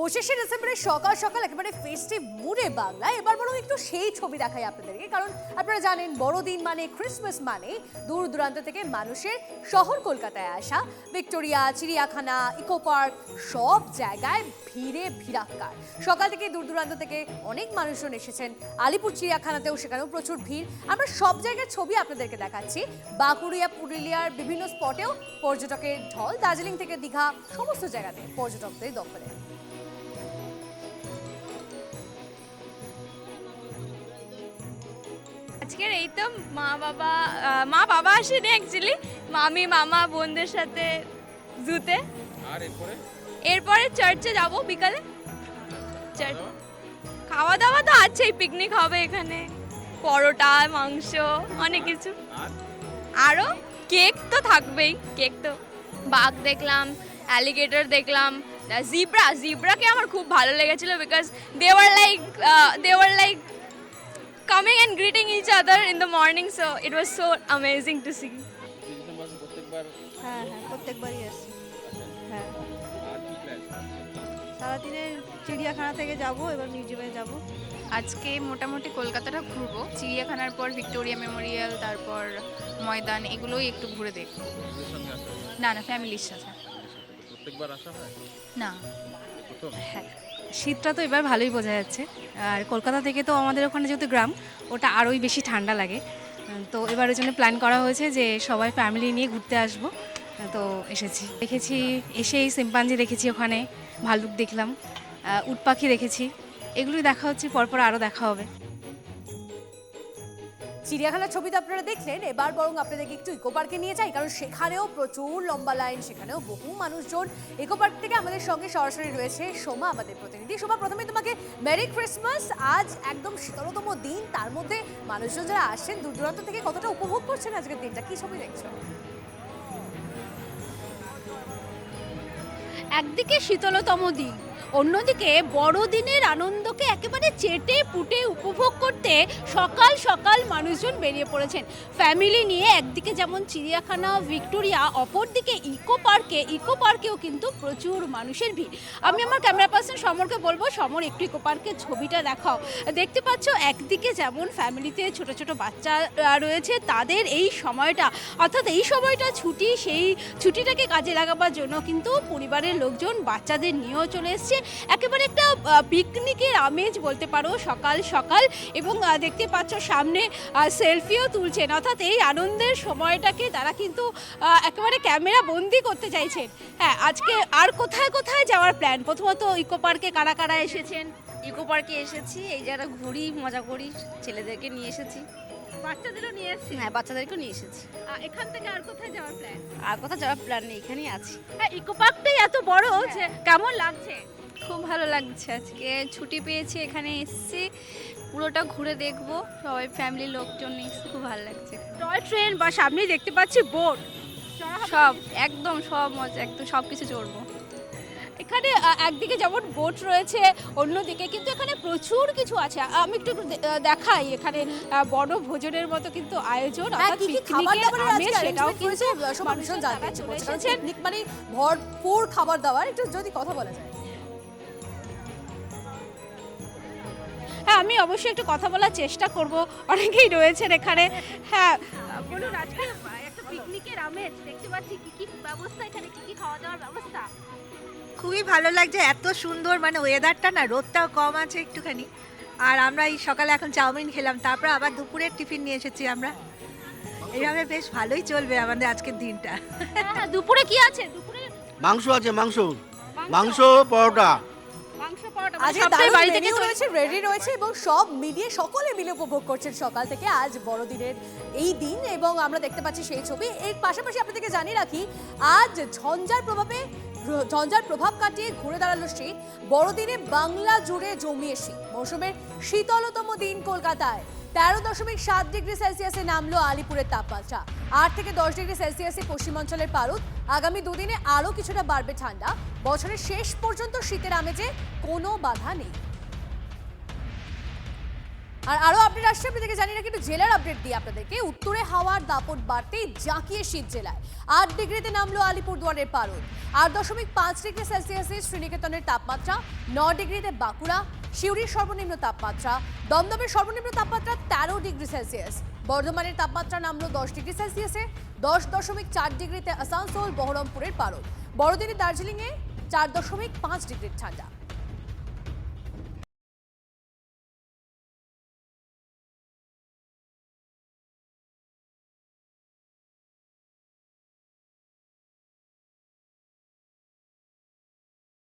25শে ডিসেম্বরের সকাল সকাল একেবারে ফেস্টিভ মুডে বাংলা। এবার বরং একটু সেই ছবি দেখাই আপনাদেরকে, কারণ আপনারা জানেন বড়দিন মানে ক্রিসমাস মানে দূর দূরান্ত থেকে মানুষের শহর কলকাতায় আসা। ভিক্টোরিয়া, চিড়িয়াখানা, ইকো পার্ক সব জায়গায় ভিড়ে ভিড়াক্কার। সকাল থেকে দূর দূরান্ত থেকে অনেক মানুষজন এসেছেন। আলিপুর চিড়িয়াখানাতেও সেখানেও প্রচুর ভিড়। আমরা সব জায়গার ছবি আপনাদেরকে দেখাচ্ছি। বাঁকুড়িয়া, পুরুলিয়ার বিভিন্ন স্পটেও পর্যটকের ঢল। দার্জিলিং থেকে দীঘা সমস্ত জায়গাতে পর্যটকদের দখলে। আজকের এই তো মা বাবা আসেনি অ্যাকচুয়ালি, মামি মামা বোনদের সাথে জুতে। আর এরপরে চার্চে যাব বিকালে। চার্চ খাওয়া দাওয়া তো আছেই, পিকনিক হবে এখানে, পরোটা মাংস অনেক কিছু। আরও কেক তো থাকবেই, কেক তো। বাঘ দেখলাম, অ্যালিগেটর দেখলাম, জিব্রাকে আমার খুব ভালো লেগেছিল because they were like coming and greeting each other in the morning, so it was so amazing to see. হ্যাঁ প্রত্যেকবারই আসছি। হ্যাঁ সারাদিনে চিড়িয়াখানা থেকে যাব, এবার মিউজিয়ামে যাব। আজকে মোটামুটি কলকাতাটা ঘুরবো, চিড়িয়াখানার পর ভিক্টোরিয়া মেমোরিয়াল, তারপর ময়দান, এগুলোই একটু ঘুরে দেখবো। না ফ্যামিলির সাথে। প্রত্যেকবার আসা হয় না। হ্যাঁ শীতটা তো এবার ভালোই বোঝা যাচ্ছে, আর কলকাতা থেকে তো আমাদের ওখানে যেহেতু গ্রাম, ওটা আরোই বেশি ঠান্ডা লাগে। তো এবার ওই জন্য প্ল্যান করা হয়েছে যে সবাই ফ্যামিলি নিয়ে ঘুরতে আসবো। তো দেখেছি এসেই শিম্পাঞ্জি দেখেছি, ওখানে ভাল্লুক দেখলাম, উট পাখি দেখেছি। এগুলোই দেখা হচ্ছে, পরপর আরও দেখা হবে। চিড়িয়াখানার ছবি তো আপনারা দেখলেন, এবার বরং আপনাদেরকে একটু ইকো পার্কে নিয়ে যাই, কারণ সেখানেও প্রচুর লম্বা লাইন, সেখানেও বহু মানুষজন। ইকো পার্ক থেকে আমাদের সঙ্গে সরাসরি রয়েছে সোমা, আমাদের প্রতিনিধি। সোমা, প্রথমে তোমাকে মেরি ক্রিসমাস। আজ একদম শীতলতম দিন, তার মধ্যে মানুষজন যারা আসছেন দূর দূরান্ত থেকে কতটা উপভোগ করছেন আজকের দিনটা, কি ছবি দেখছো? একদিকে শীতলতম দিন, অন্যদিকে বড়দিনের আনন্দকে একেবারে চেটে পুটে উপভোগ করতে সকাল সকাল মানুষজন বেরিয়ে পড়েছেন ফ্যামিলি নিয়ে। একদিকে যেমন চিড়িয়াখানা, ভিক্টোরিয়া, অপরদিকে ইকো পার্কেও কিন্তু প্রচুর মানুষের ভিড়। আমি আমার ক্যামেরা পার্সন সমরকে বলবো, সমর একটু ইকো পার্কের ছবিটা দেখাও। দেখতে পাচ্ছ একদিকে যেমন ফ্যামিলিতে ছোট ছোট বাচ্চা রয়েছে, তাদের এই সময়টা, অর্থাৎ এই সময়টা ছুটি, সেই ছুটিটাকে কাজে লাগাবার জন্য কিন্তু পরিবারের লোকজন বাচ্চাদের নিয়েও চলে এসছে। একেবারে একটা পিকনিকের আমেজ বলতে পারো সকাল সকাল। এবং দেখতে পাচ্ছ সামনে সেলফিও তুলছেন, অর্থাৎ এই আনন্দের সময়টাকে তারা কিন্তু একেবারে ক্যামেরা বন্দি করতে চাইছেন। হ্যাঁ, আজকে আর কোথায় কোথায় যাওয়ার প্ল্যান? প্রথমত ইকো পার্কে কারা কারা এসেছেন? ইকো পার্কে এসেছি, এই যারা ঘুরি মজা করি, ছেলেদেরকে নিয়ে এসেছি। বাচ্চাদেরও নিয়ে এসেছি। হ্যাঁ, বাচ্চাদেরকেও নিয়ে এসেছি। এখান থেকে আর কোথায় যাওয়ার প্ল্যান? আর কোথাও যাওয়ার প্ল্যান নেই, এখানেই আছি। হ্যাঁ, ইকো পার্কটাই এত বড়, কেমন লাগছে? খুব ভালো লাগছে, আজকে ছুটি পেয়েছি, এখানে এসেছি, পুরোটা ঘুরে দেখবো, সবাই ফ্যামিলির লোকজন এসেছি, খুব ভালো লাগছে। টয় ট্রেন বা সামনেই দেখতে পাচ্ছি বোট, সব একদম সব মজা, একদম সব কিছু চড়বো। এখানে একদিকে যেমন বোট রয়েছে, অন্যদিকে কিন্তু এখানে প্রচুর কিছু আছে। আমি একটু দেখাই, এখানে বনভোজনের মতো কিন্তু আয়োজন, অর্থাৎ পিকনিকের আমেজ, সেটাও কিন্তু মানুষজন জানতে চাইছে। পিকনিক মানে ভরপুর খাবার দাবার, একটু যদি কথা বলা যায়। হ্যাঁ, আমি অবশ্যই একটু কথা বলার চেষ্টা করব, অনেকেই রয়েছেন এখানে। হ্যাঁ বলুন, আজকে একটা পিকনিকের আমেজ দেখতে পাচ্ছি, কি কি ব্যবস্থা এখানে, কি কি খাওয়া দাওয়ার ব্যবস্থা? খুবই ভালো লাগছে, এত সুন্দর, মানে ওয়েদারটা না, রোদটাও কম আছে একটুখানি। আর আমরা এই সকালে এখন চাউমিন খেলাম, তারপর আবার দুপুরের টিফিন নিয়ে এসেছি আমরা। এইভাবে বেশ ভালোই চলবে আমাদের আজকের দিনটা। হ্যাঁ, দুপুরে কি আছে? দুপুরে মাংস আছে, মাংস পরোটা। আজকে বাড়ি থেকে রয়েছে, রেডি রয়েছে, এবং সব মিলিয়ে সকলে মিলে উপভোগ করছেন সকাল থেকে আজ বড়দিনের এই দিন। এবং আমরা দেখতে পাচ্ছি সেই ছবি। এর পাশাপাশি আপনাদেরকে জানিয়ে রাখি, আজ ঝঞ্ঝার প্রভাব কাটিয়ে ঘুরে দাঁড়ালো শীত। বড়দিনে বাংলা জুড়ে জমিয়ে শীত। মৌসুমের শীতলতম দিন কলকাতায় 13.7 ডিগ্রি সেলসিয়াসে নামলো আলিপুরের তাপমাত্রা। 8 থেকে 10 ডিগ্রি সেলসিয়াসে পশ্চিমাঞ্চলের পারদ। আগামী দুদিনে আরও কিছুটা বাড়বে ঠান্ডা। বছরের শেষ পর্যন্ত শীতের আমেজে কোনো বাধা নেই। আর আরো আপডেট আসছে আপনাদেরকে জানি না, কিন্তু জেলার আপডেট দিই আপনাদেরকে। উত্তরে হাওয়ার দাপট বাড়তেই জাঁকিয়ে শীত জেলায় 8 ডিগ্রিতে নামলো আলিপুরদুয়ারের পারদ। 8.5 ডিগ্রি সেলসিয়াসে শ্রীনিকেতনের তাপমাত্রা, 9 ডিগ্রিতে বাঁকুড়া, সিউড়ির সর্বনিম্ন তাপমাত্রা, দমদমের সর্বনিম্ন তাপমাত্রা 13 ডিগ্রি সেলসিয়াস, বর্ধমানের তাপমাত্রা নামলো 10 ডিগ্রি সেলসিয়াসে, 10.4 ডিগ্রিতে আসানসোল বহরমপুরের পারদ। বড়দিনে দার্জিলিংয়ে 4.5 ডিগ্রির ঠান্ডা।